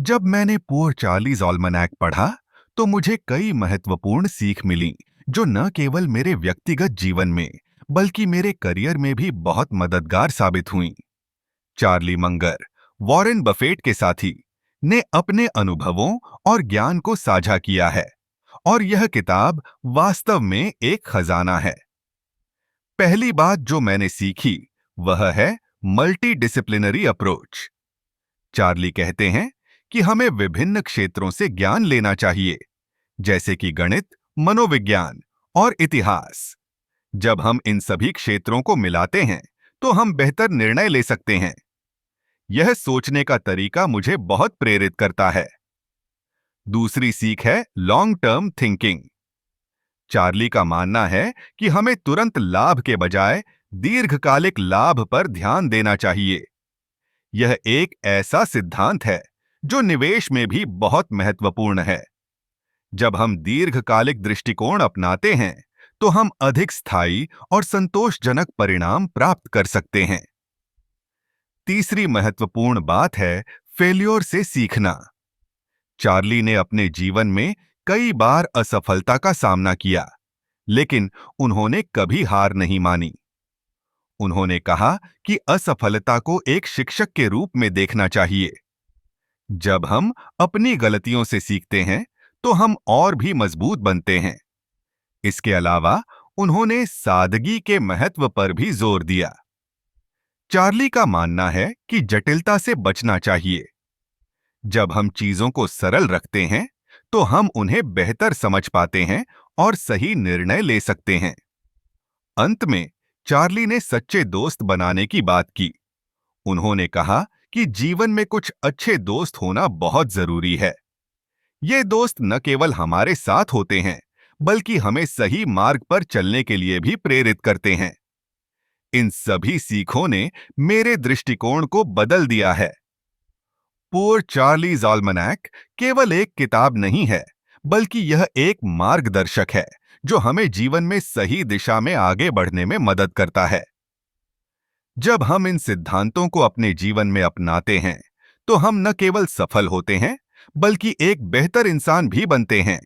जब मैंने poor Charlie's ऑलमनैक पढ़ा, तो मुझे कई महत्वपूर्ण सीख मिली, जो न केवल मेरे व्यक्तिगत जीवन में, बल्कि मेरे करियर में भी बहुत मददगार साबित हुई। चार्ली मंगर, वॉरेन बफेट के साथी, ने अपने अनुभवों और ज्ञान को साझा किया है, और यह किताब वास्तव में एक खजाना है। पहली बात जो मैंने सीखी, वह है मल्टी डिसिप्लिनरी अप्रोच। चार्ली कहते हैं कि हमें विभिन्न क्षेत्रों से ज्ञान लेना चाहिए, जैसे कि गणित, मनोविज्ञान और इतिहास। जब हम इन सभी क्षेत्रों को मिलाते हैं, तो हम बेहतर निर्णय ले सकते हैं। यह सोचने का तरीका मुझे बहुत प्रेरित करता है। दूसरी सीख है लॉन्ग टर्म थिंकिंग। चार्ली का मानना है कि हमें तुरंत लाभ के बजाय दीर्घकालिक लाभ पर ध्यान देना चाहिए। यह एक ऐसा सिद्धांत है जो निवेश में भी बहुत महत्वपूर्ण है। जब हम दीर्घकालिक दृष्टिकोण अपनाते हैं, तो हम अधिक स्थायी और संतोषजनक परिणाम प्राप्त कर सकते हैं। तीसरी महत्वपूर्ण बात है फेल्योर से सीखना। चार्ली ने अपने जीवन में कई बार असफलता का सामना किया, लेकिन उन्होंने कभी हार नहीं मानी। उन्होंने कहा कि असफलता को एक शिक्षक के रूप में देखना चाहिए। जब हम अपनी गलतियों से सीखते हैं, तो हम और भी मजबूत बनते हैं। इसके अलावा उन्होंने सादगी के महत्व पर भी जोर दिया। चार्ली का मानना है कि जटिलता से बचना चाहिए। जब हम चीजों को सरल रखते हैं, तो हम उन्हें बेहतर समझ पाते हैं और सही निर्णय ले सकते हैं। अंत में चार्ली ने सच्चे दोस्त बनाने की बात की। उन्होंने कहा कि जीवन में कुछ अच्छे दोस्त होना बहुत जरूरी है। ये दोस्त न केवल हमारे साथ होते हैं, बल्कि हमें सही मार्ग पर चलने के लिए भी प्रेरित करते हैं। इन सभी सीखों ने मेरे दृष्टिकोण को बदल दिया है। पुअर चार्लीज ऑलमनैक केवल एक किताब नहीं है, बल्कि यह एक मार्गदर्शक है जो हमें जीवन में सही दिशा में आगे बढ़ने में मदद करता है। जब हम इन सिद्धांतों को अपने जीवन में अपनाते हैं, तो हम न केवल सफल होते हैं, बल्कि एक बेहतर इंसान भी बनते हैं।